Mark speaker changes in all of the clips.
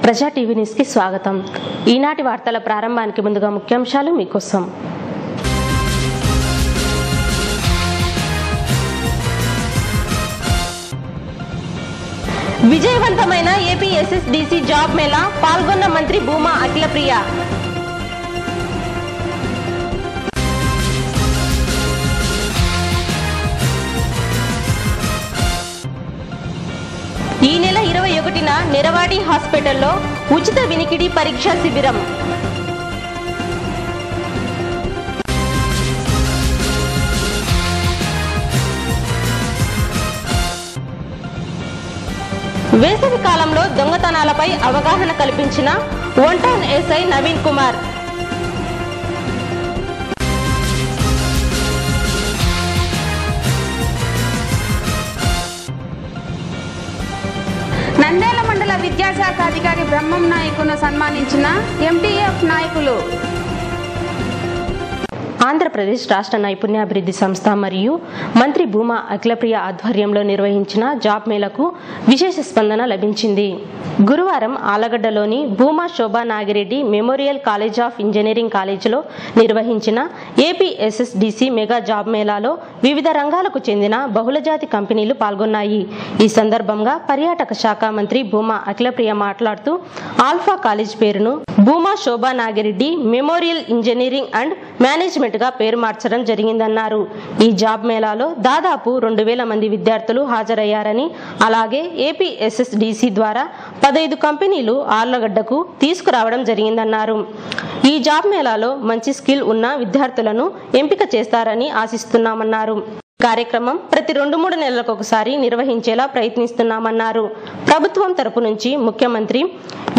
Speaker 1: ప్రజా TV news కి స్వాగతం. ఈనాటి వార్తల ప్రారంభానికి ముందుగా ముఖ్యాంశాలు మీకోసం. విజయవంతమైన ఏపీ ఎస్ఎస్డిసి జాబ్ మేళా, పాల్గొన్న మంత్రి భూమా అఖిలప్రియ. ఈ నెల 21న నిరవాడి హాస్పిటల్లో ఉచిత వినికిడి పరీక్షా శిబిరం. వేసవి కాలంలో దొంగతనాలపై అవగాహన కల్పించిన one town SI Naveen Kumar.
Speaker 2: Nandyal మండల విద్యాశాఖ అధికారి బ్రహ్మం నాయకును సన్మానించిన ఎంటీఎఫ్ నాయకులు.
Speaker 1: ఆంధ్రప్రదేశ్ రాష్ట్ర నైపుణ్యాభివృద్ధి సంస్థ మరియు మంత్రి భూమా అఖిలప్రియ ఆధ్వర్యంలో నిర్వహించిన జాబ్ మేళకు విశేష స్పందన లభించింది. గురువారం ఆలగడ్డలోని Bhuma Shobha Nagireddy memorial college of engineering కాలేజీలో నిర్వహించిన ఏపీ ఎస్ఎస్డిసి మెగా జాబ్ మేళాలో వివిధ రంగాలకు చెందిన బహుళజాతి కంపెనీలు పాల్గొన్నాయి. ఈ సందర్భంగా పర్యాటక శాఖ మంత్రి భూమా అఖిలప్రియ మాట్లాడుతూ ఆల్ఫా కాలేజ్ పేరును Bhuma Shobha Nagireddy memorial engineering and management గా పేరు మార్చడం జరిగిందన్నారు. ఈ జాబ్ మేళాలో దాదాపు 2000 మంది విద్యార్థులు హాజరయ్యారని, అలాగే ఏపీ ఎస్ఎస్డిసి ద్వారా 15 కంపెనీలు ఆళ్లగడ్డకు తీసుకురావడం జరిగిందన్నారు. ఈ జాబ్ మేళాలో మంచి స్కిల్ ఉన్న విద్యార్థులను ఎంపిక చేస్తారని ఆశిస్తున్నామన్నారు. కార్యక్రమం ప్రతి 2-3 నెలలకు ఒకసారి నిర్వహించేలా ప్రయత్నిస్తున్నామన్నారు. ప్రభుత్వం తరపు నుంచి ముఖ్యమంత్రి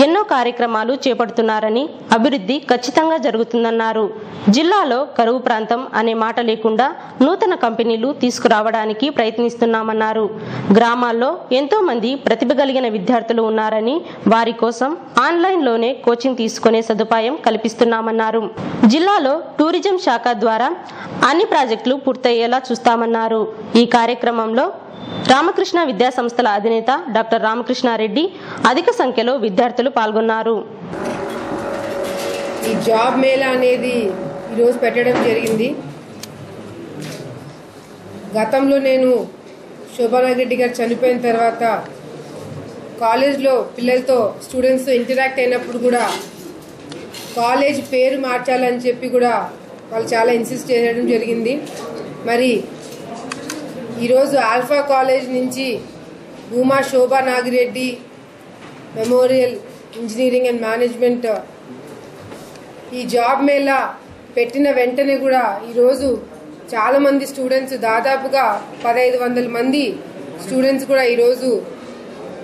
Speaker 1: ఎన్నో కార్యక్రమాలు చేపడుతున్నారని, అభివృద్ధి ఖచ్చితంగా జరుగుతుందన్నారు. జిల్లాలో కరువు ప్రాంతం అనే మాట లేకుండా నూతన కంపెనీలు తీసుకురావడానికి ప్రయత్నిస్తున్నామన్నారు. గ్రామాల్లో ఎంతో మంది ప్రతిభ కలిగిన విద్యార్థులు ఉన్నారని, వారి కోసం ఆన్లైన్లోనే కోచింగ్ తీసుకునే సదుపాయం కల్పిస్తున్నామన్నారు. జిల్లాలో టూరిజం శాఖ ద్వారా అన్ని ప్రాజెక్టులు పూర్తయ్యేలా చూస్తామన్నారు. ఈ కార్యక్రమంలో రామకృష్ణ విద్యా సంస్థల అధినేత డాక్టర్ రామకృష్ణారెడ్డి, అధిక సంఖ్యలో విద్యార్థులు పాల్గొన్నారు.
Speaker 3: ఈ జాబ్ మేళా అనేది ఈరోజు పెట్టడం జరిగింది. గతంలో నేను శోభానాగిరెడ్డి గారు చనిపోయిన తర్వాత కాలేజ్లో పిల్లలతో స్టూడెంట్స్తో ఇంటరాక్ట్ అయినప్పుడు కూడా కాలేజ్ పేరు మార్చాలని చెప్పి కూడా వాళ్ళు చాలా ఇన్సిస్ట్ చేయడం జరిగింది. మరి ఈరోజు ఆల్ఫా కాలేజ్ నుంచి Bhuma Shobha Nagireddy memorial engineering and management ఈ జాబ్ మేళా పెట్టిన వెంటనే కూడా ఈరోజు చాలామంది స్టూడెంట్స్, దాదాపుగా 1500 మంది స్టూడెంట్స్ కూడా ఈరోజు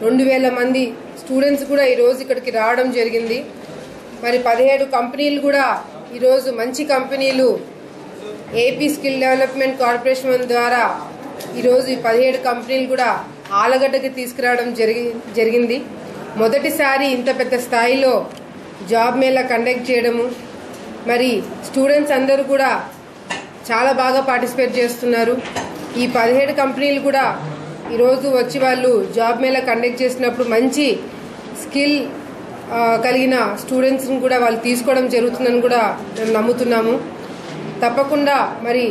Speaker 3: 2000 మంది స్టూడెంట్స్ కూడా ఈరోజు ఇక్కడికి రావడం జరిగింది. మరి 17 కంపెనీలు కూడా ఈరోజు మంచి కంపెనీలు ఏపీ స్కిల్ డెవలప్మెంట్ కార్పొరేషన్ ద్వారా ఈరోజు ఈ 17 కంపెనీలు కూడా ఆలగడ్డకి తీసుకురావడం జరిగింది. మొదటిసారి ఇంత పెద్ద స్థాయిలో జాబ్ మేళా కండక్ట్ చేయడము, మరి స్టూడెంట్స్ అందరూ కూడా చాలా బాగా పార్టిసిపేట్ చేస్తున్నారు. ఈ 17 కంపెనీలు కూడా ఈరోజు వచ్చి వాళ్ళు జాబ్ మేళా కండక్ట్ చేసినప్పుడు మంచి స్కిల్ కలిగిన స్టూడెంట్స్ని కూడా వాళ్ళు తీసుకోవడం జరుగుతుందని కూడా మేము నమ్ముతున్నాము. తప్పకుండా మరి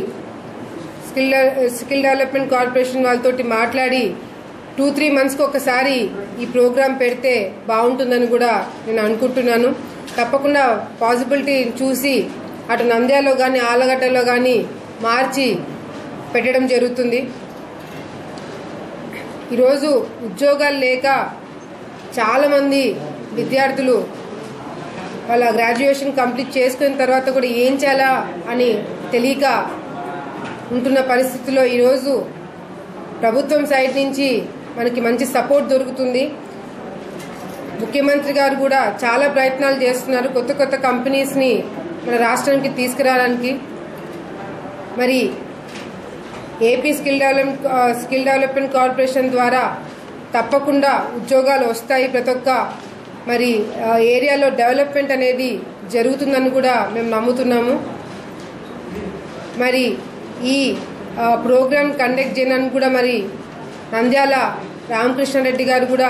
Speaker 3: స్కిల్ డెవలప్మెంట్ కార్పొరేషన్ వాళ్ళతోటి మాట్లాడి 2-3 మంత్స్కి ఒకసారి ఈ ప్రోగ్రాం పెడితే బాగుంటుందని కూడా నేను అనుకుంటున్నాను. తప్పకుండా పాసిబిలిటీ చూసి అటు నంద్యాలలో కానీ ఆలగడ్డలో కానీ మార్చి పెట్టడం జరుగుతుంది. ఈరోజు ఉద్యోగాలు లేక చాలామంది విద్యార్థులు వాళ్ళ గ్రాడ్యుయేషన్ కంప్లీట్ చేసుకున్న తర్వాత కూడా ఏం చేయాలా అని తెలియక ఉంటున్న పరిస్థితుల్లో ఈరోజు ప్రభుత్వం సైడ్ నుంచి మనకి మంచి సపోర్ట్ దొరుకుతుంది. ముఖ్యమంత్రి గారు కూడా చాలా ప్రయత్నాలు చేస్తున్నారు కొత్త కొత్త కంపెనీస్ని మన రాష్ట్రానికి తీసుకురావడానికి. మరి ఏపీ స్కిల్ డెవలప్మెంట్ కార్పొరేషన్ ద్వారా తప్పకుండా ఉద్యోగాలు వస్తాయి. ప్రతి ఒక్క మరి ఏరియాలో డెవలప్మెంట్ అనేది జరుగుతుందని కూడా మేము నమ్ముతున్నాము. మరి ఈ ప్రోగ్రామ్ కండక్ట్ చేయడానికి కూడా మరి నంద్యాల రామకృష్ణారెడ్డి గారు కూడా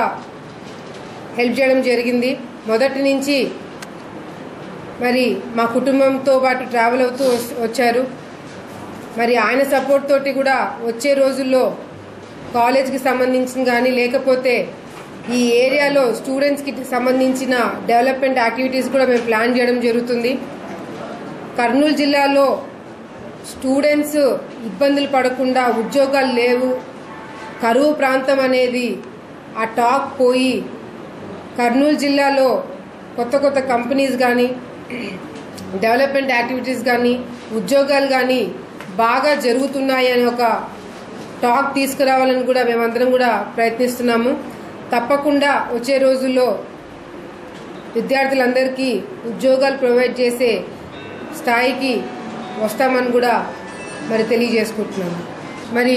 Speaker 3: హెల్ప్ చేయడం జరిగింది. మొదటి నుంచి మరి మా కుటుంబంతో పాటు ట్రావెల్ అవుతూ వచ్చారు. మరి ఆయన సపోర్ట్ తోటి కూడా వచ్చే రోజుల్లో కాలేజ్కి సంబంధించిన కానీ లేకపోతే ఈ ఏరియాలో స్టూడెంట్స్కి సంబంధించిన డెవలప్మెంట్ యాక్టివిటీస్ కూడా మేము ప్లాన్ చేయడం జరుగుతుంది. కర్నూలు జిల్లాలో స్టూడెంట్స్ ఇబ్బందులు పడకుండా, ఉద్యోగాలు లేవు, కరువు ప్రాంతం అనేది ఆ టాక్ పోయి కర్నూలు జిల్లాలో కొత్త కొత్త కంపెనీస్ కానీ డెవలప్మెంట్ యాక్టివిటీస్ కానీ ఉద్యోగాలు కానీ బాగా జరుగుతున్నాయి అనే ఒక టాక్ తీసుకురావాలని కూడా మేమందరం కూడా ప్రయత్నిస్తున్నాము. తప్పకుండా వచ్చే రోజుల్లో విద్యార్థులందరికీ ఉద్యోగాలు ప్రొవైడ్ చేసే స్థాయికి వస్తామని కూడా మరి తెలియజేసుకుంటున్నాము. మరి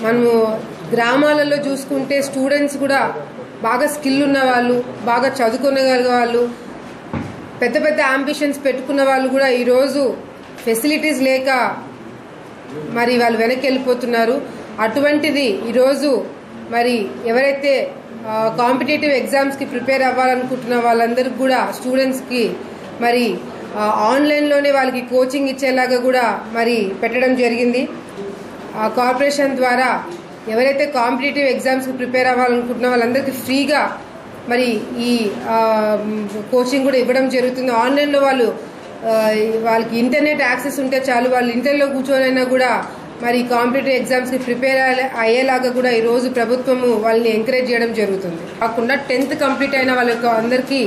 Speaker 3: మనము గ్రామాలలో చూసుకుంటే స్టూడెంట్స్ కూడా బాగా స్కిల్ ఉన్న వాళ్ళు, బాగా చదువుకునే వాళ్ళు, పెద్ద పెద్ద అంబిషన్స్ పెట్టుకున్న వాళ్ళు కూడా ఈరోజు ఫెసిలిటీస్ లేక మరి వాళ్ళు వెనక్కి వెళ్ళిపోతున్నారు. అటువంటిది ఈరోజు మరి ఎవరైతే కాంపిటేటివ్ ఎగ్జామ్స్కి ప్రిపేర్ అవ్వాలనుకుంటున్న వాళ్ళందరికీ కూడా స్టూడెంట్స్కి మరి ఆన్లైన్లోనే వాళ్ళకి కోచింగ్ ఇచ్చేలాగా కూడా మరి పెట్టడం జరిగింది. కార్పొరేషన్ ద్వారా ఎవరైతే కాంపిటేటివ్ ఎగ్జామ్స్కి ప్రిపేర్ అవ్వాలనుకుంటున్న వాళ్ళందరికీ ఫ్రీగా మరి ఈ కోచింగ్ కూడా ఇవ్వడం జరుగుతుంది. ఆన్లైన్లో వాళ్ళకి ఇంటర్నెట్ యాక్సెస్ ఉంటే చాలు, వాళ్ళు ఇంటర్లో కూర్చొనైనా కూడా మరి కాంపిటేటివ్ ఎగ్జామ్స్కి ప్రిపేర్ అయ్యేలాగా కూడా ఈరోజు ప్రభుత్వము వాళ్ళని ఎంకరేజ్ చేయడం జరుగుతుంది. కాకుండా 10th కంప్లీట్ అయిన వాళ్ళకి అందరికీ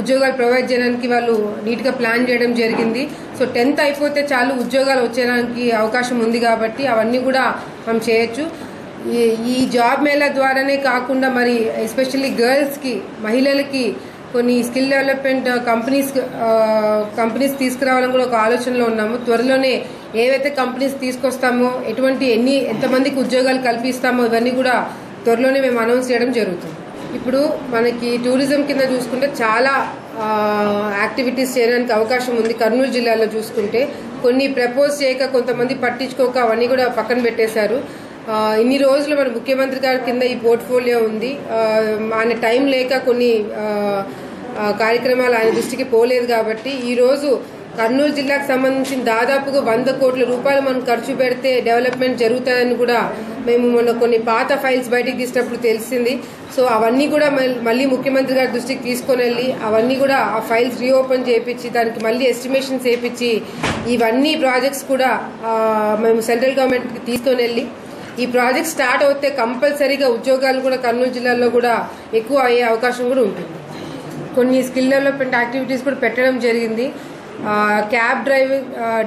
Speaker 3: ఉద్యోగాలు ప్రొవైడ్ చేయడానికి వాళ్ళు నీట్గా ప్లాన్ చేయడం జరిగింది. సో 10th అయిపోతే చాలు ఉద్యోగాలు వచ్చేయడానికి అవకాశం ఉంది కాబట్టి అవన్నీ కూడా మనం చేయొచ్చు. ఈ జాబ్ మేళా ద్వారానే కాకుండా మరి ఎస్పెషల్లీ గర్ల్స్కి, మహిళలకి కొన్ని స్కిల్ డెవలప్మెంట్ కంపెనీస్ తీసుకురావాలని కూడా ఒక ఆలోచనలో ఉన్నాము. త్వరలోనే ఏవైతే కంపెనీస్ తీసుకొస్తామో, ఎంతమందికి ఉద్యోగాలు కల్పిస్తామో ఇవన్నీ కూడా త్వరలోనే మేము అనౌన్స్ చేయడం జరుగుతుంది. ఇప్పుడు మనకి టూరిజం కింద చూసుకుంటే చాలా యాక్టివిటీస్ చేయడానికి అవకాశం ఉంది. కర్నూలు జిల్లాలో చూసుకుంటే కొన్ని ప్రపోజ్ చేయక, కొంతమంది పట్టించుకోక అవన్నీ కూడా పక్కన పెట్టేశారు. ఇన్ని రోజులు మన ముఖ్యమంత్రి గారి కింద ఈ పోర్ట్ఫోలియో ఉంది. ఆయన టైం లేక కొన్ని కార్యక్రమాలు ఆయన దృష్టికి పోలేదు కాబట్టి ఈరోజు కర్నూలు జిల్లాకు సంబంధించిన దాదాపుగా 100 కోట్ల రూపాయలు మనం ఖర్చు పెడితే డెవలప్మెంట్ జరుగుతుందని కూడా మేము మొన్న కొన్ని పాత ఫైల్స్ బయటికి తీసినప్పుడు తెలిసింది. సో అవన్నీ కూడా మళ్ళీ ముఖ్యమంత్రి గారి దృష్టికి తీసుకొని వెళ్ళి అవన్నీ కూడా ఆ ఫైల్స్ రీఓపెన్ చేయించి దానికి మళ్ళీ ఎస్టిమేషన్స్ వేయించి ఇవన్నీ ప్రాజెక్ట్స్ కూడా మేము సెంట్రల్ గవర్నమెంట్కి తీసుకొని వెళ్ళి ఈ ప్రాజెక్ట్ స్టార్ట్ అవుతే కంపల్సరీగా ఉద్యోగాలు కూడా కర్నూలు జిల్లాలో కూడా ఎక్కువ అయ్యే అవకాశం కూడా ఉంటుంది. కొన్ని స్కిల్ డెవలప్మెంట్ యాక్టివిటీస్ కూడా పెట్టడం జరిగింది. క్యాబ్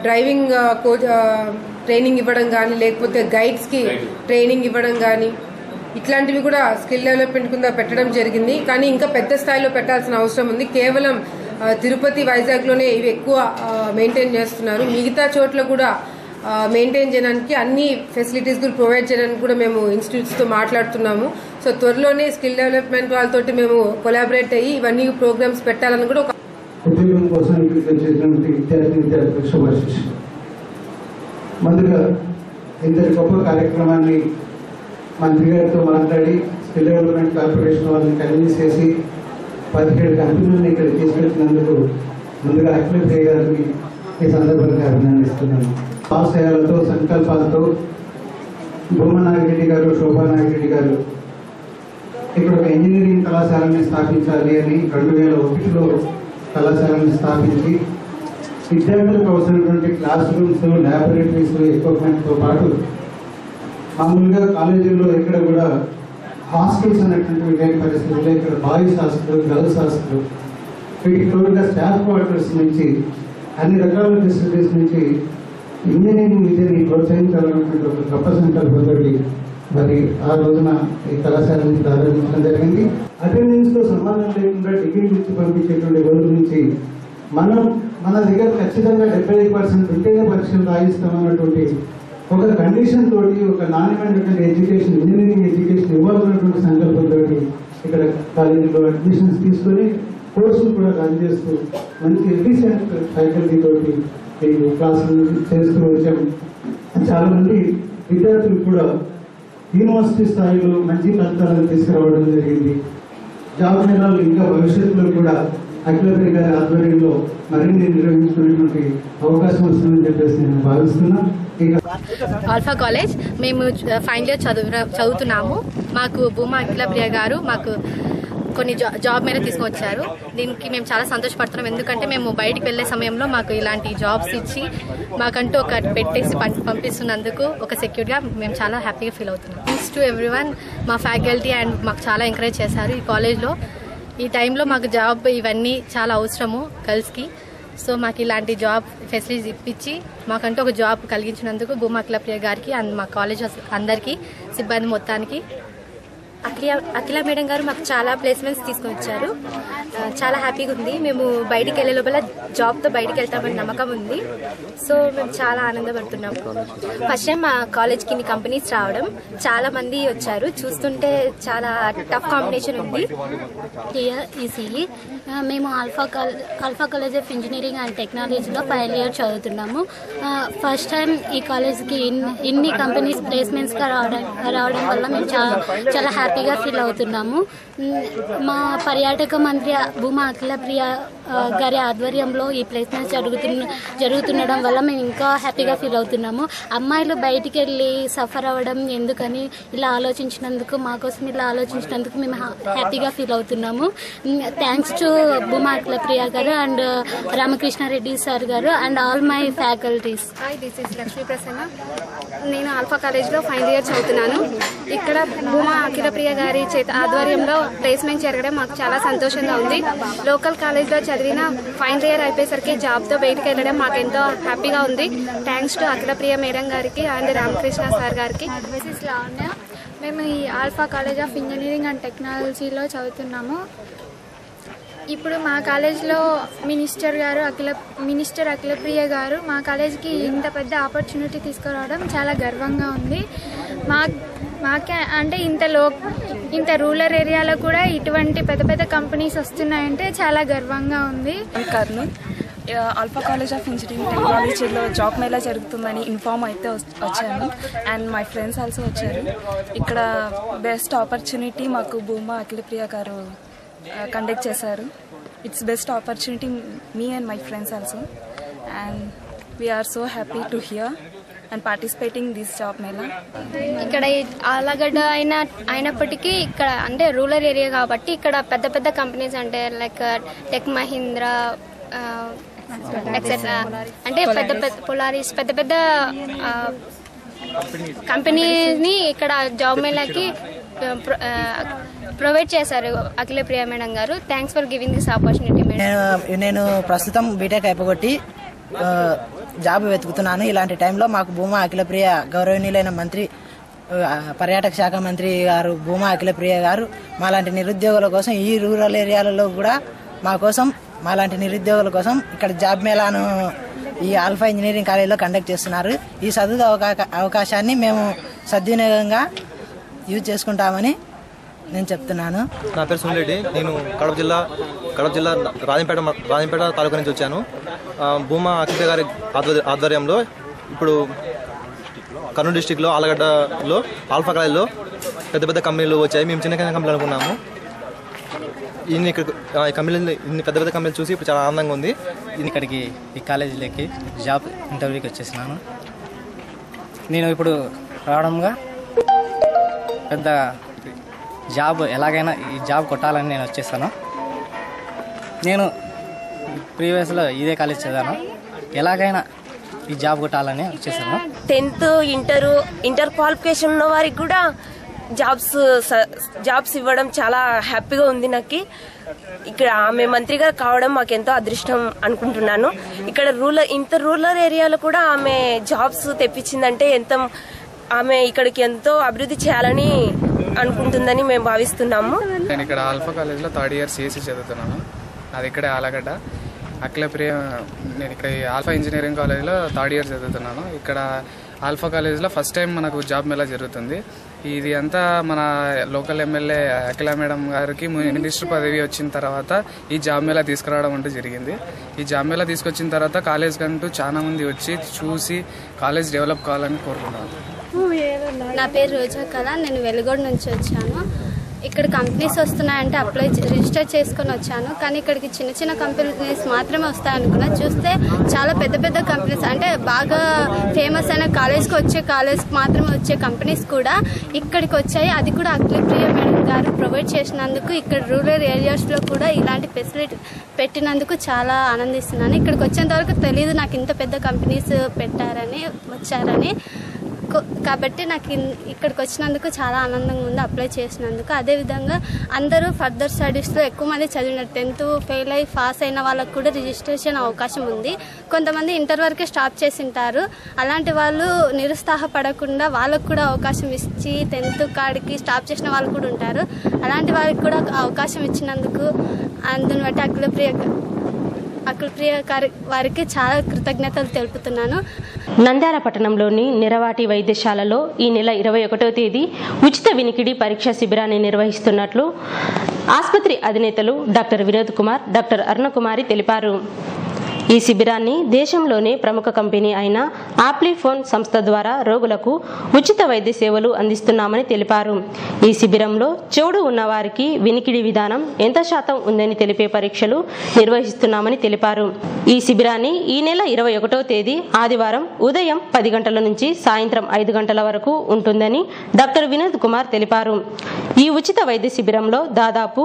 Speaker 3: డ్రైవింగ్ కోచ్ ట్రైనింగ్ ఇవ్వడం కానీ, లేకపోతే గైడ్స్కి ట్రైనింగ్ ఇవ్వడం కానీ, ఇట్లాంటివి కూడా స్కిల్ డెవలప్మెంట్ కింద పెట్టడం జరిగింది. కానీ ఇంకా పెద్ద స్థాయిలో పెట్టాల్సిన అవసరం ఉంది. కేవలం తిరుపతి, వైజాగ్లోనే ఇవి ఎక్కువ మెయింటైన్ చేస్తున్నారు. మిగతా చోట్ల కూడా మెయింటైన్ చేయడానికి అన్ని ఫెసిలిటీస్ కూడా ప్రొవైడ్ చేయడానికి కూడా మేము ఇన్స్టిట్యూట్స్తో మాట్లాడుతున్నాము. సో త్వరలోనే స్కిల్ డెవలప్మెంట్ వాళ్ళతోటి మేము కొలాబరేట్ అయ్యి ఇవన్నీ ప్రోగ్రామ్స్ పెట్టాలని కూడా
Speaker 4: ఉద్యోగం కోసం ఇక్కడికి వచ్చేసినటువంటి విద్యార్థులకు శుభాశిస్సులు. ముందుగా ఇంతటి గొప్ప కార్యక్రమాన్ని మంత్రి గారితో మాట్లాడి స్కిల్ డెవలప్మెంట్ కార్పొరేషన్ వాళ్ళని కన్విన్స్ చేసి 17 కంపెనీలను ఇక్కడ తీసుకెళ్తున్నందుకు ముందుగా అఖిలప్రియ గారిని ఈ సందర్భంగా అభినందిస్తున్నాను. ఆశయాలతో, సంకల్పాలతో భూమా నాగిరెడ్డి గారు, శోభా నాగిరెడ్డి గారు ఇక్కడ ఒక ఇంజనీరింగ్ కళాశాలని స్థాపించాలి అని 2001లో కళాశాలను స్థాపించి విద్యార్థులకు అవసరమైనటువంటి క్లాస్ రూమ్స్, ల్యాబొరేటరీస్, ఎక్విప్మెంట్తో పాటు మామూలుగా కాలేజీల్లో ఇక్కడ కూడా హాస్టల్స్ అనేటువంటివి లేని పరిస్థితుల్లో ఇక్కడ బాయ్స్ హాస్టల్, గర్ల్స్ హాస్టల్, వీటికి తోడుగా స్టాఫ్ క్వార్టర్స్ నుంచి అన్ని రకాల ఫెసిలిటీస్ నుంచి ఇంజనీరింగ్ విద్యని ప్రోత్సహించాలన్నటువంటి ఒక గొప్ప సంకల్పంతో మరి ఆ రోజున ఈ కళాశాలని ప్రారంభించడం జరిగింది. అటెండెన్స్ తో సంబంధం లేకుండా డిగ్రీ ఇచ్చి పంపించేటువంటి రోజు నుంచి మన దగ్గర ఖచ్చితంగా 75% ఉంటేనే పరీక్షలు రాయిస్తామన్నటువంటి ఒక కండిషన్ తోటి, ఒక నాణ్యమైనటువంటి ఎడ్యుకేషన్, ఇంజనీరింగ్ ఎడ్యుకేషన్ ఇవ్వాలన్నటువంటి సంకల్పంతో ఇక్కడ కాలేజీలో అడ్మిషన్స్ తీసుకొని కోర్సులు కూడా రన్ చేస్తూ మంచి ఎఫిషియెంట్ ఫ్యాకల్టీ తోటి క్లాసులు చేస్తూ వచ్చాం. చాలా మంది విద్యార్థులు కూడా యూనివర్సిటీ స్థాయిలో మంచి ఫలితాలను తీసుకురావడం జరిగింది. జాబ్ మేళాలు ఇంకా భవిష్యత్తులో కూడా అఖిలప్రియ గారి ఆధ్వర్యంలో మరిన్ని నిర్వహించుకునేటువంటి అవకాశం వస్తుందని చెప్పేసి నేను భావిస్తున్నా.
Speaker 5: ఆల్ఫా కాలేజ్ మేము ఫైనల్ ఇయర్ చదువుతున్నాము. మాకు భూమా అఖిలప్రియ గారు మాకు కొన్ని జాబ్ మీద తీసుకొచ్చారు. దీనికి మేము చాలా సంతోషపడుతున్నాం. ఎందుకంటే మేము బయటికి వెళ్లే సమయంలో మాకు ఇలాంటి జాబ్స్ ఇచ్చి మాకంటూ ఒక పెట్టేసి పంపిస్తున్నందుకు ఒక సెక్యూర్గా మేము చాలా హ్యాపీగా ఫీల్ అవుతున్నాం. Thanks to everyone. మా ఫ్యాకల్టీ అండ్ మాకు చాలా ఎంకరేజ్ చేశారు ఈ కాలేజ్లో. ఈ టైంలో మాకు జాబ్ ఇవన్నీ చాలా అవసరము గర్ల్స్కి. సో మాకు ఇలాంటి జాబ్ ఫెసిలిటీస్ ఇప్పించి మాకంటూ ఒక జాబ్ కలిగించినందుకు భూమా అఖిలప్రియ గారికి అండ్ మా కాలేజ్ అందరికీ సిబ్బంది మొత్తానికి.
Speaker 6: అఖిల మేడం గారు మాకు చాలా ప్లేస్మెంట్స్ తీసుకొని వచ్చారు. చాలా హ్యాపీగా ఉంది. మేము బయటికి వెళ్ళే లోపల జాబ్తో బయటికి వెళ్తామని నమ్మకం ఉంది. సో మేము చాలా ఆనందపడుతున్నాము. ఫస్ట్ టైం మా కాలేజ్కి ఇన్ని కంపెనీస్ రావడం, చాలా మంది వచ్చారు. చూస్తుంటే చాలా టఫ్ కాంపిటీషన్ ఉంది.
Speaker 7: ఈసీఈ మేము alpha college of engineering and టెక్నాలజీలో ఫైనల్ ఇయర్ చదువుతున్నాము. ఫస్ట్ టైం ఈ కాలేజ్కి ఇన్ని కంపెనీస్ ప్లేస్మెంట్స్గా రావడం వల్ల మేము చాలా హ్యాపీగా ఫీల్ అవుతున్నాము. మా పర్యాటక మంత్రి భూమా అఖిలప్రియ గారి ఆధ్వర్యంలో ఈ ప్లేస్మెంట్స్ జరుగుతుండడం వల్ల మేము ఇంకా హ్యాపీగా ఫీల్ అవుతున్నాము. అమ్మాయిలు బయటికి వెళ్ళి సఫర్ అవ్వడం ఎందుకని ఇలా ఆలోచించినందుకు, మా కోసం ఇలా ఆలోచించినందుకు మేము హ్యాపీగా ఫీల్ అవుతున్నాము. థ్యాంక్స్ టు భూమా అఖిలప్రియ గారు అండ్ రామకృష్ణారెడ్డి సార్ గారు and all my faculties.
Speaker 2: Hi, this is Lakshmi Prasanna. నేను ఆల్ఫా కాలేజ్లో ఫైనల్ ఇయర్ చదువుతున్నాను. ఇక్కడ భూమా అఖిలప్రియ గారి ఆధ్వర్యంలో ప్లేస్మెంట్ జరగడం మాకు చాలా సంతోషంగా ఉంది. లోకల్ కాలేజ్లో చదివిన ఫైనల్ ఇయర్ అయిపోయేసరికి జాబ్తో బయటకు వెళ్ళడం మాకు ఎంతో హ్యాపీగా ఉంది. థ్యాంక్స్ టు అఖిలప్రియ మేడం గారికి అండ్ రామకృష్ణ సార్ గారికి.
Speaker 8: మేము ఈ alpha college of engineering and టెక్నాలజీలో చదువుతున్నాము. ఇప్పుడు మా కాలేజ్లో మినిస్టర్ అఖిలప్రియ గారు మా కాలేజ్కి ఇంత పెద్ద ఆపర్చునిటీ తీసుకురావడం చాలా గర్వంగా ఉంది. మాకే అంటే ఇంత రూరల్ ఏరియాలో కూడా ఇటువంటి పెద్ద పెద్ద కంపెనీస్ వస్తున్నాయంటే చాలా గర్వంగా ఉంది.
Speaker 9: ఆల్ఫా కాలేజ్ ఆఫ్ ఇంజనీరింగ్ టెక్నాలజీలో జాబ్ మేళా జరుగుతుందని ఇన్ఫార్మ్ అయితే వచ్చాను. అండ్ మై ఫ్రెండ్స్ ఆల్సో వచ్చారు. ఇక్కడ బెస్ట్ ఆపర్చునిటీ మాకు భూమా అఖిలప్రియ గారు కండక్ట్ చేశారు. It's best opportunity me and my friends also. And we are so happy to here and participating this job mela.
Speaker 6: ఇక్కడ ఆలగడ్డ అయినప్పటికీ ఇక్కడ అంటే రూరల్ ఏరియా కాబట్టి ఇక్కడ పెద్ద పెద్ద కంపెనీస్ అంటే లైక్ టెక్ మహీంద్రా ఎక్సెట్రా అంటే పొలారిస్ పెద్ద పెద్ద కంపెనీని ఇక్కడ జాబ్ మేళాకి ప్రొవైడ్ చేశారు అఖిలప్రియ మేడం గారు. Thanks for giving this opportunity madam.
Speaker 10: నేను ప్రస్తుతం బీటెక్ అయిపోగొట్టి జాబ్ వెతుకుతున్నాను. ఇలాంటి టైంలో మాకు భూమా అఖిలప్రియ గౌరవనీయులైన మంత్రి పర్యాటక శాఖ మంత్రి గారు భూమా అఖిలప్రియ గారు మాలాంటి నిరుద్యోగుల కోసం ఈ రూరల్ ఏరియాలలో కూడా మాలాంటి నిరుద్యోగుల కోసం ఇక్కడ జాబ్ మేళాను ఈ ఆల్ఫా ఇంజనీరింగ్ కాలేజీలో కండక్ట్ చేస్తున్నారు. ఈ చదువు అవకాశాన్ని మేము సద్వినియోగంగా యూజ్ చేసుకుంటామని నేను చెప్తున్నాను.
Speaker 11: నా పేరు సునిరెడ్డి. నేను కడప జిల్లా రాజంపేట తాలూకా నుంచి వచ్చాను. భూమా అఖిలప్రియ గారి ఆధ్వర్యంలో ఇప్పుడు కర్నూలు డిస్టిక్లో ఆలగడ్డలో ఆల్ఫా కాలేజ్లో పెద్ద పెద్ద కంపెనీలు వచ్చాయి. మేము చిన్న కంపెనీలు అనుకున్నాము. ఇన్ని పెద్ద పెద్ద కంపెనీలు చూసి ఇప్పుడు చాలా ఆనందంగా ఉంది.
Speaker 12: ఇక్కడికి ఈ కాలేజీలోకి జాబ్ ఇంటర్వ్యూకి వచ్చేసినాను. నేను ఇప్పుడు రావడంగా పెద్ద జాబ్ ఎలాగైనా ఈ జాబ్ కొట్టాలని నేను వచ్చేసాను. నేను ప్రీవియస్లో ఇదే కాలేజ్ చదివాను. ఎలాగైనా ఈ జాబ్ కొట్టాలని వచ్చేసాను.
Speaker 13: 10th ఇంటర్ క్వాలిఫికేషన్ ఉన్న వారికి కూడా జాబ్స్ ఇవ్వడం చాలా హ్యాపీగా ఉంది. ఇక్కడ ఆమె మంత్రి గారు కావడం మాకెంతో అదృష్టం అనుకుంటున్నాను. ఇక్కడ రూరల్ ఏరియాలో కూడా ఆమె జాబ్స్ తెప్పించిందంటే ఆమె ఇక్కడికి ఎంతో అభివృద్ధి చేయాలని అనుకుంటుందని మేము భావిస్తున్నాము.
Speaker 14: నేను ఇక్కడ ఆల్ఫా కాలేజ్లో 3rd ఇయర్ సిఎస్సి చదువుతున్నాను. అది ఇక్కడే ఆలగడ్డ అఖిలప్రియ. నేను ఇక్కడ ఆల్ఫా ఇంజనీరింగ్ కాలేజ్లో 3rd ఇయర్ చదువుతున్నాను. ఇక్కడ ఆల్ఫా కాలేజ్లో ఫస్ట్ టైం మనకు జాబ్ మేళా జరుగుతుంది. ఇది అంతా మన లోకల్ ఎమ్మెల్యే అఖిల మేడం గారికి మినిస్టర్ పదవి వచ్చిన తర్వాత ఈ జాబ్ మేళా తీసుకురావడం అంటూ జరిగింది. ఈ జాబ్ మేళా తీసుకొచ్చిన తర్వాత కాలేజ్ కంటూ చాలా మంది వచ్చి చూసి కాలేజ్ డెవలప్ కావాలని కోరుకుంటున్నాను.
Speaker 15: నా పేరు రోజా కళ. నేను వెలుగోడు నుంచి వచ్చాను.
Speaker 7: ఇక్కడ కంపెనీస్ వస్తున్నాయంటే రిజిస్టర్ చేసుకొని వచ్చాను. కానీ ఇక్కడికి చిన్న చిన్న కంపెనీస్ మాత్రమే వస్తాయనుకున్నా. చూస్తే చాలా పెద్ద పెద్ద కంపెనీస్, అంటే బాగా ఫేమస్ అయిన కాలేజ్కి మాత్రమే వచ్చే కంపెనీస్ కూడా ఇక్కడికి వచ్చాయి. అది కూడా అఖిలప్రియ మేడం గారు ప్రొవైడ్ చేసినందుకు, ఇక్కడ రూరల్ ఏరియాస్లో కూడా ఇలాంటి ఫెసిలిటీ పెట్టినందుకు చాలా ఆనందిస్తున్నాను. ఇక్కడికి వచ్చేంత వరకు తెలియదు నాకు ఇంత పెద్ద కంపెనీస్ వచ్చారని. కాబట్టి నాకు ఇక్కడికి వచ్చినందుకు చాలా ఆనందంగా ఉంది అప్లై చేసినందుకు. అదేవిధంగా అందరూ ఫర్దర్ స్టడీస్లో ఎక్కువ మంది చదివినారు. 10th ఫెయిల్ అయ్యి పాస్ అయిన వాళ్ళకు కూడా రిజిస్ట్రేషన్ అవకాశం ఉంది. కొంతమంది ఇంటర్ వరకే స్టాప్ చేసింటారు. అలాంటి వాళ్ళు నిరుత్సాహపడకుండా వాళ్ళకు కూడా అవకాశం ఇచ్చి 10th కాడికి స్టాప్ చేసిన వాళ్ళు కూడా ఉంటారు. అలాంటి వారికి కూడా అవకాశం ఇచ్చినందుకు అందుని బట్టి అఖిలప్రియ వారికి చాలా కృతజ్ఞతలు తెలుపుతున్నాను.
Speaker 1: నంద్యాల పట్టణంలోని నిరవాటి వైద్యశాలలో ఈ నెల 21వ తేదీ ఉచిత వినికిడి పరీక్ష శిబిరాన్ని నిర్వహిస్తున్నట్లు ఆసుపత్రి అధినేతలు డాక్టర్ వినోద్ కుమార్, డాక్టర్ అరుణకుమారి తెలిపారు. ఈ శిబిరాన్ని దేశంలోనే ప్రముఖ కంపెనీ అయిన ఆప్లిఫోన్ సంస్థ ద్వారా రోగులకు ఉచిత వైద్య సేవలు అందిస్తున్నామని తెలిపారు. ఈ శిబిరంలో చెవుడు ఉన్న వారికి వినికిడి విధానం ఎంత శాతం ఉందని తెలిపే పరీక్షలు నిర్వహిస్తున్నామని తెలిపారు. ఈ శిబిరాన్ని ఈ నెల 21వ తేదీ ఆదివారం ఉదయం 10 గంటల నుంచి సాయంత్రం 5 గంటల వరకు ఉంటుందని డాక్టర్ వినోద్ కుమార్ తెలిపారు. ఈ ఉచిత వైద్య శిబిరంలో దాదాపు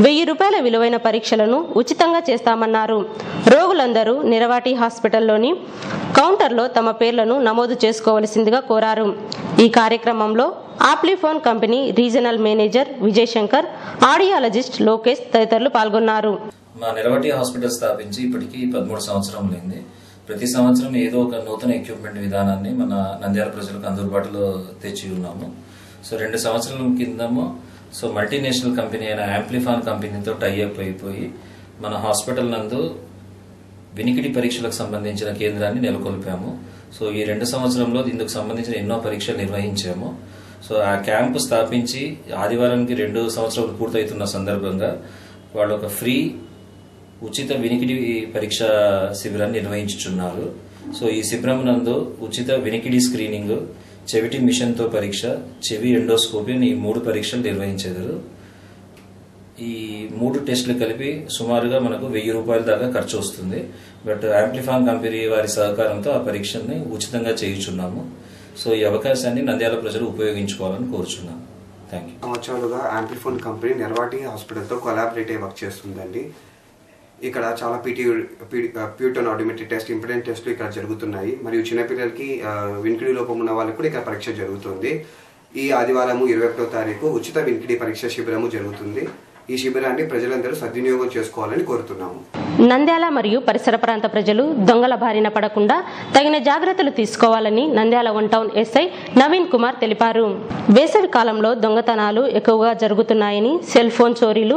Speaker 1: 1000 రూపాయల విలువైన పరీక్షలను ఉచితంగా చేస్తామన్నారు. రోగులందరూ నిరవాటి హాస్పిటల్లోని కౌంటర్లో తమ పేర్లను నమోదు చేసుకోవలసిందిగా కోరారు. ఈ కార్యక్రమంలో Amplifon company regional manager Vijay Shankar, audiologist Lokesh తదితరులు పాల్గొన్నారు.
Speaker 15: మా నిరవటి హాస్పిటల్ స్థాపించి ఇప్పటికీ 13 సంవత్సరములైంది. ప్రతి సంవత్సరం ఏదో ఒక నూతన ఎక్విప్మెంట్ విధానాన్ని మన నంద్యాల ప్రజలకు అందుబాటులో తెచ్చి ఉన్నాము. సో 2 సంవత్సరాల కిందము మల్టీనేషనల్ కంపెనీ అయిన యాంప్లిఫాన్ కంపెనీతో టైఅప్ అయిపోయి మన హాస్పిటల్ నందు వినికిడి పరీక్షలకు సంబంధించిన కేంద్రాన్ని నెలకొల్పాము. సో ఈ 2 సంవత్సరంలో ఇందుకు సంబంధించిన ఎన్నో పరీక్షలు నిర్వహించాము. సో ఆ క్యాంపు స్థాపించి ఆదివారానికి 2 సంవత్సరాలు పూర్తవుతున్న సందర్భంగా వాళ్ళు ఒక ఫ్రీ ఉచిత వినికిడి పరీక్ష శిబిరాన్ని నిర్వహించుచున్నారు. సో ఈ శిబిరం నందు ఉచిత వినికిడి స్క్రీనింగ్, చెవిటి మిషన్తో పరీక్ష, చెవి ఎండోస్కోపీ ఈ 3 పరీక్షలు నిర్వహించేదారు. ఈ 3 టెస్టులు కలిపి సుమారుగా మనకు 1000 రూపాయల దాకా ఖర్చు వస్తుంది. బట్ యాంప్లిఫాన్ కంపెనీ వారి సహకారంతో ఆ పరీక్షల్ని ఉచితంగా చేయించున్నాము. సో ఈ అవకాశాన్ని నంద్యాల ప్రజలు ఉపయోగించుకోవాలని కోరుచున్నాను. Thank you.
Speaker 16: సంవత్సరాలుగా యాంప్లిఫాన్ కంపెనీ నిరవాటి హాస్పిటల్తో కొలాబరేట్ అయ్యి వర్క్ చేస్తుందండి. ఇక్కడ చాలా ప్యూటన్ ఆటోమేటిక్ టెస్ట్, ఇంపిడెంట్ టెస్ట్లు ఇక్కడ జరుగుతున్నాయి. మరియు చిన్నపిల్లలకి వినికిడి లోపం ఉన్న వాళ్ళకి కూడా ఇక్కడ పరీక్ష జరుగుతుంది. ఈ ఆదివారం 21వ తారీఖు ఉచిత వినికిడి పరీక్ష శిబిరము జరుగుతుంది. ఈ శిబిరాన్ని ప్రజలందరూ సద్వినియోగం చేసుకోవాలని కోరుతున్నాము.
Speaker 1: నంద్యాల మరియు పరిసర ప్రాంత ప్రజలు దొంగల బారిన పడకుండా తగిన జాగ్రత్తలు తీసుకోవాలని నంద్యాల 1 టౌన్ ఎస్ఐ నవీన్ కుమార్ తెలిపారు. వేసవి కాలంలో దొంగతనాలు ఎక్కువగా జరుగుతున్నాయని, సెల్ ఫోన్ చోరీలు,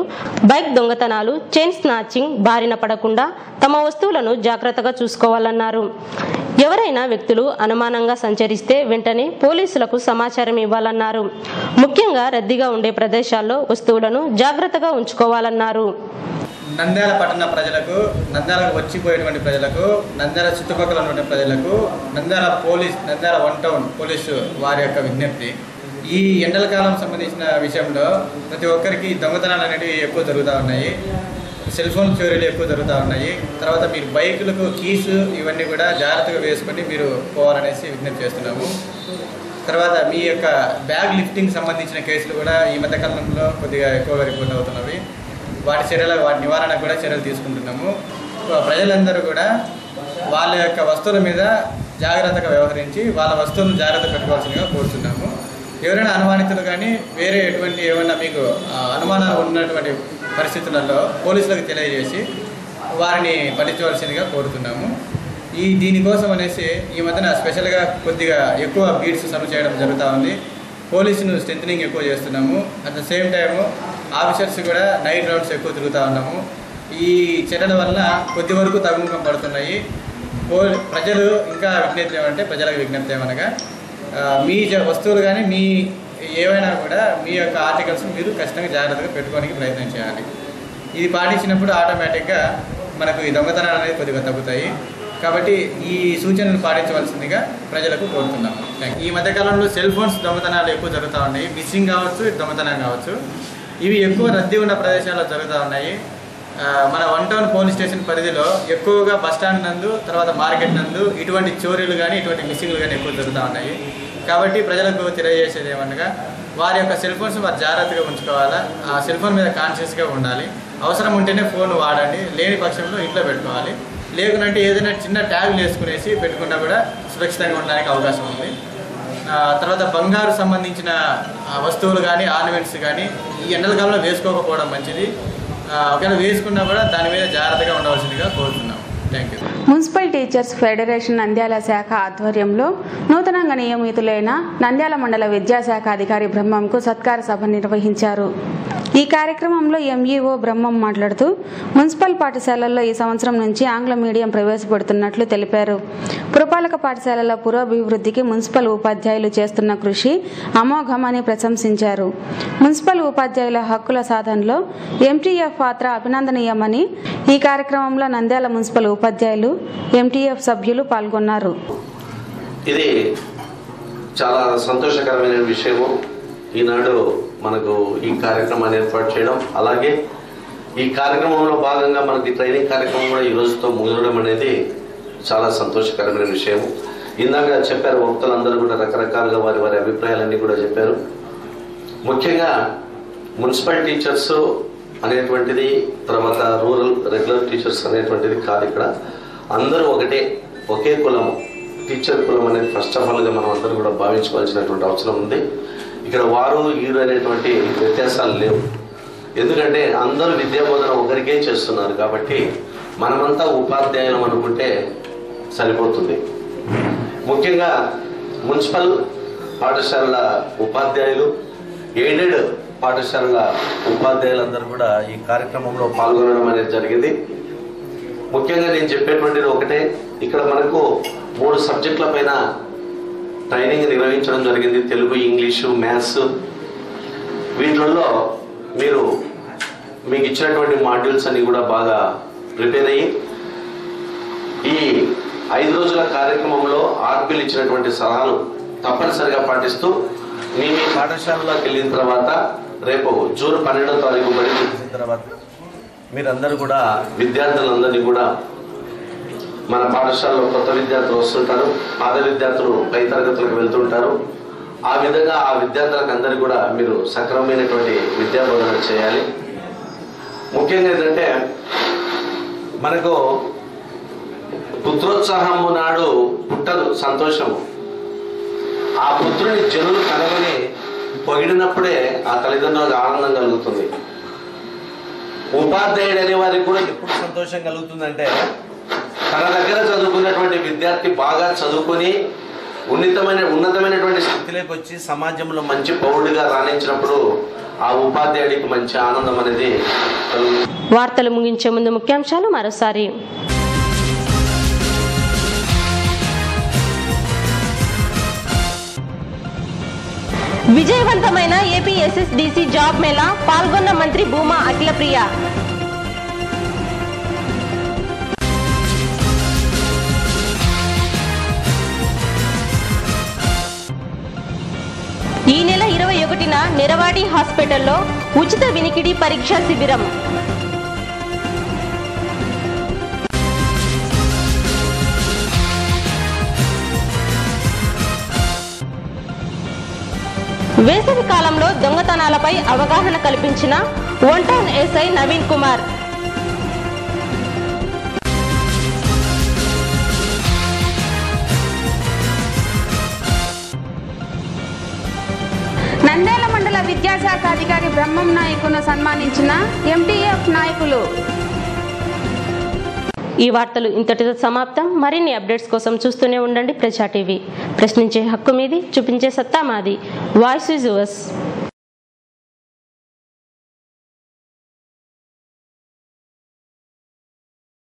Speaker 1: బైక్ దొంగతనాలు, చైన్ స్నాచింగ్ బారిన పడకుండా తమ వస్తువులను జాగ్రత్తగా చూసుకోవాలన్నారు. ఎవరైనా వ్యక్తులు అనుమానంగా సంచరిస్తే వెంటనే పోలీసులకు సమాచారం ఇవ్వాలన్నారు. ముఖ్యంగా రద్దీగా ఉండే ప్రదేశాల్లో వస్తువులను జాగ్రత్తగా ఉంచుకోవాలన్నారు.
Speaker 12: నంద్యాల పట్టణ ప్రజలకు, నంద్యాలకు వచ్చిపోయేటువంటి ప్రజలకు, నంద్యాల చుట్టుపక్కల ఉన్నటువంటి ప్రజలకు నంద్యాల 1 టౌన్ పోలీసు వారి యొక్క విజ్ఞప్తి, ఈ ఎండల కాలం సంబంధించిన విషయంలో ప్రతి ఒక్కరికి దొంగతనాలు అనేవి ఎక్కువ జరుగుతూ ఉన్నాయి. సెల్ ఫోన్ చోరీలు ఎక్కువ జరుగుతూ ఉన్నాయి. తర్వాత మీరు బైకులకు కీస్ ఇవన్నీ కూడా జాగ్రత్తగా వేసుకొని మీరు పోవాలనేసి విజ్ఞప్తి చేస్తున్నాము. తర్వాత మీ యొక్క బ్యాగ్ లిఫ్టింగ్ సంబంధించిన కేసులు కూడా ఈ మధ్యకాలంలో కొద్దిగా ఎక్కువగా రిపోర్ట్ అవుతున్నవి. వాటి నివారణకు కూడా చర్యలు తీసుకుంటున్నాము. ప్రజలందరూ కూడా వాళ్ళ యొక్క వస్తువుల మీద జాగ్రత్తగా వ్యవహరించి వాళ్ళ వస్తువులను జాగ్రత్త పెట్టుకోవాల్సిందిగా కోరుతున్నాము. ఎవరైనా అనుమానితులు కానీ వేరే ఎటువంటి ఏమైనా మీకు అనుమానాలు ఉన్నటువంటి పరిస్థితులలో పోలీసులకు తెలియజేసి వారిని పట్టించవలసిందిగా కోరుతున్నాము. దీనికోసం అనేసి ఈ మధ్యన స్పెషల్గా కొద్దిగా ఎక్కువ బీట్స్ సర్వ్ చేయడం జరుగుతూ ఉంది. పోలీసును స్ట్రెంథనింగ్ ఎక్కువ చేస్తున్నాము. At the same time officers కూడా నైట్ రౌండ్స్ ఎక్కువ తిరుగుతూ ఉన్నాము. ఈ చర్యల వల్ల కొద్ది వరకు తగ్గుముఖం పడుతున్నాయి. ప్రజలు ఇంకా విజ్ఞప్తి ఏమంటే ప్రజలకు విజ్ఞప్తి ఏమనగా మీ వస్తువులు కానీ మీ ఏవైనా కూడా మీ యొక్క ఆర్టికల్స్ మీరు ఖచ్చితంగా జాగ్రత్తగా పెట్టుకోవడానికి ప్రయత్నం చేయాలి. ఇది పాటించినప్పుడు ఆటోమేటిక్గా మనకు ఈ దొంగతనాలు అనేది కొద్దిగా తగ్గుతాయి. కాబట్టి ఈ సూచనలు పాటించవలసిందిగా ప్రజలకు కోరుతున్నాము. ఈ మధ్యకాలంలో సెల్ ఫోన్స్ దొంగతనాలు ఎక్కువ జరుగుతూ ఉన్నాయి. మిస్సింగ్ కావచ్చు, దొంగతనం కావచ్చు. ఇవి ఎక్కువ రద్దీ ఉన్న ప్రదేశాల్లో జరుగుతూ ఉన్నాయి. మన వన్ టౌన్ పోలీస్ స్టేషన్ పరిధిలో ఎక్కువగా బస్టాండ్ నందు, తర్వాత మార్కెట్ నందు ఇటువంటి చోరీలు కానీ ఇటువంటి మిస్సింగ్లు కానీ ఎక్కువ జరుగుతూ ఉన్నాయి. కాబట్టి ప్రజలకు తెలియజేసేది ఏమనగా వారి యొక్క సెల్ ఫోన్స్ వారు జాగ్రత్తగా ఉంచుకోవాలా, ఆ సెల్ ఫోన్ మీద కాన్షియస్గా ఉండాలి. అవసరం ఉంటేనే ఫోన్ వాడండి, లేని పక్షంలో ఇంట్లో పెట్టుకోవాలి. లేకుంటే ఏదైనా చిన్న ట్యాగులు వేసుకునేసి పెట్టుకున్నా కూడా సురక్షితంగా ఉండడానికి అవకాశం ఉంది. తర్వాత బంగారు సంబంధించిన వస్తువులు కానీ ఆర్నమెంట్స్ కానీ ఈ ఎండల కాలంలో వేసుకోకపోవడం మంచిది. ఒకవేళ వేసుకున్నా కూడా దాని మీద జాగ్రత్తగా ఉండవలసిందిగా కోరుతున్నాం. Thank you.
Speaker 17: Municipal teachers federation Nandyal శాఖ ఆధ్వర్యంలో నూతనంగా నియమితులైన నంద్యాల మండల విద్యాశాఖ అధికారి బ్రహ్మంకు సత్కార సభ నిర్వహించారు. ఈ కార్యక్రమంలో ఎంఈఓ బ్రహ్మం మాట్లాడుతూ మున్సిపల్ పాఠశాలల్లో ఈ సంవత్సరం నుంచి ఆంగ్ల మీడియం ప్రవేశపెడుతున్నట్లు తెలిపారు. పురపాలక పాఠశాలల పురోభివృద్ధికి మున్సిపల్ ఉపాధ్యాయులు చేస్తున్న కృషి అమోఘమని ప్రశంసించారు. మున్సిపల్ ఉపాధ్యాయుల హక్కుల సాధనలో ఎంటీఎఫ్ పాత్ర అభినందనీయమని ఈ కార్యక్రమంలో నంద్యాల మున్సిపల్ ఉపాధ్యాయులు, ఎంటీఎఫ్ సభ్యులు పాల్గొన్నారు.
Speaker 18: ఇది చాలా సంతోషకరమైన విషయము. ఈనాడు మనకు ఈ కార్యక్రమాన్ని ఏర్పాటు చేయడం, అలాగే ఈ కార్యక్రమంలో భాగంగా మనకి ట్రైనింగ్ కార్యక్రమం కూడా ఈ రోజుతో ముగియడం అనేది చాలా సంతోషకరమైన విషయం. ఇందాక చెప్పారు వక్తలందరూ కూడా రకరకాలుగా వారి వారి అభిప్రాయాలన్నీ కూడా చెప్పారు. ముఖ్యంగా మున్సిపల్ టీచర్స్ అనేటువంటిది, తర్వాత రూరల్ రెగ్యులర్ టీచర్స్ అనేటువంటిది కాదు. ఇక్కడ అందరూ ఒకటే, ఒకే కులము, టీచర్ కులం అనేది ఫస్ట్ ఆఫ్ ఆల్గా మనం అందరూ కూడా భావించుకోవాల్సినటువంటి అవసరం ఉంది. ఇక్కడ వారు వీరు అనేటువంటి వ్యత్యాసాలు లేవు. ఎందుకంటే అందరూ విద్యాబోధన ఒకరికే చేస్తున్నారు కాబట్టి మనమంతా ఉపాధ్యాయులం అనుకుంటే సరిపోతుంది. ముఖ్యంగా మున్సిపల్ పాఠశాలల ఉపాధ్యాయులు, ఎయిడెడ్ పాఠశాలల ఉపాధ్యాయులందరూ కూడా ఈ కార్యక్రమంలో పాల్గొనడం అనేది జరిగింది. ముఖ్యంగా నేను చెప్పేటువంటిది ఒకటే, ఇక్కడ మనకు 3 సబ్జెక్టుల పైన ట్రైనింగ్ నిర్వహించడం జరిగింది. Telugu, English, maths. వీటిల్లో మీరు మీకు ఇచ్చినటువంటి మాడ్యూల్స్ అన్ని కూడా బాగా ప్రిపేర్ అయ్యి ఈ 5 రోజుల కార్యక్రమంలో ఆర్పీలు ఇచ్చినటువంటి సలహాలు తప్పనిసరిగా పాటిస్తూ మీ పాఠశాలలోకి వెళ్ళిన తర్వాత రేపు జూన్ 12వ తారీఖు బడి ముగిసిన తర్వాత మీరందరూ కూడా విద్యార్థులందరినీ కూడా, మన పాఠశాలలో కొత్త విద్యార్థులు వస్తుంటారు, పాత విద్యార్థులు పై తరగతులకు వెళ్తుంటారు. ఆ విధంగా ఆ విద్యార్థులకు అందరికీ కూడా మీరు సక్రమమైనటువంటి విద్యా బోధన చేయాలి. ముఖ్యంగా ఏంటంటే మనకు పుత్రోత్సాహము నాడు పుట్టదు సంతోషము. ఆ పుత్రుని జనులు కనుగొని పొగిడినప్పుడే ఆ తల్లిదండ్రులకు ఆనందం కలుగుతుంది. ఉపాధ్యాయుడు అనే వారికి కూడా ఎప్పుడు సంతోషం కలుగుతుందంటే తన దగ్గర చదువుకున్నటువంటి విద్యార్థి బాగా చదువుకొని ఉన్నతమైనటువంటి స్థితిలోకి వచ్చి సమాజంలో మంచి పౌరుడిగా రాణించినప్పుడు ఆ ఉపాధ్యాయుడికి మంచి ఆనందం అనేది కలుగుతుంది.
Speaker 1: వార్తలు ముగించే ముందు ముఖ్యాంశాలు మరోసారి. విజయవంతమైన ఏపీ ఎస్ఎస్డిసి జాబ్ మేళా, పాల్గొన్న మంత్రి భూమా అఖిలప్రియ. ఈ నెల 21న నిరవాడి హాస్పిటల్లో ఉచిత వినికిడి పరీక్ష శిబిరం. వేసవి కాలంలో దొంగతనాలపై అవగాహన కల్పించిన one town SI Naveen Kumar.
Speaker 17: Nandyal మండల విద్యాశాఖ అధికారి బ్రహ్మం నాయకును సన్మానించిన ఎంటీఎఫ్ నాయకులు.
Speaker 1: ఈ వార్తలు ఇంతటితో సమాప్తం. మరిన్ని అప్డేట్స్ కోసం చూస్తూనే ఉండండి ప్రజా టీవీ. ప్రశ్నించే హక్కు మీది, చూపించే సత్తా మాది. Voice is yours.